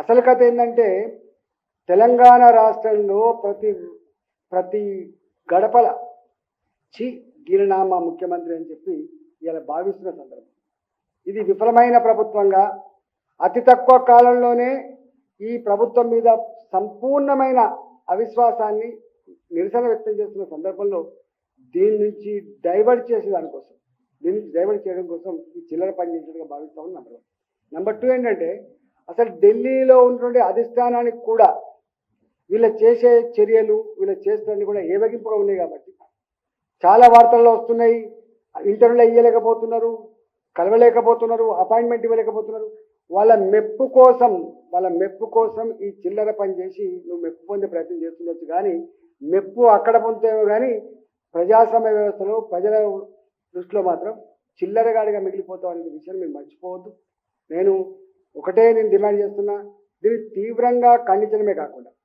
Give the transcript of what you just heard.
అసలు కథ ఏంటంటే తెలంగాణ రాష్ట్రంలో ప్రతి ప్రతి గడపల చి గిరినామా ముఖ్యమంత్రి అని చెప్పి ఇలా భావిస్తున్న సందర్భం. ఇది విఫలమైన ప్రభుత్వంగా అతి తక్కువ కాలంలోనే ఈ ప్రభుత్వం మీద సంపూర్ణమైన అవిశ్వాసాన్ని నిరసన వ్యక్తం చేస్తున్న సందర్భంలో దీని నుంచి డైవర్ట్ చేసే దానికోసం దీని నుంచి డైవర్ట్ చేయడం కోసం ఈ చిల్లర పనిచేసేట్టుగా భావిస్తామని నెంబర్ 1. నెంబర్ 2 ఏంటంటే అసలు ఢిల్లీలో ఉన్నటువంటి అధిష్టానానికి కూడా వీళ్ళ చేసే చర్యలు వీళ్ళ చేస్తున్నవి కూడా ఏవగింపుగా ఉన్నాయి కాబట్టి చాలా వార్తల్లో వస్తున్నాయి. ఇంటర్వ్యూలు ఇవ్వలేకపోతున్నారు, కలవలేకపోతున్నారు, అపాయింట్మెంట్ ఇవ్వలేకపోతున్నారు. వాళ్ళ మెప్పు కోసం ఈ చిల్లర పని చేసి నువ్వు మెప్పు పొందే ప్రయత్నం చేస్తుండొచ్చు, కానీ మెప్పు అక్కడ పొందుతావు, కానీ ప్రజాస్వామ్య వ్యవస్థలో ప్రజల దృష్టిలో మాత్రం చిల్లరగాడిగా మిగిలిపోతావు అనే విషయాన్ని మీరు మర్చిపోవద్దు. నేను డిమాండ్ చేస్తున్నా, దీన్ని తీవ్రంగా ఖండించడమే కాకుండా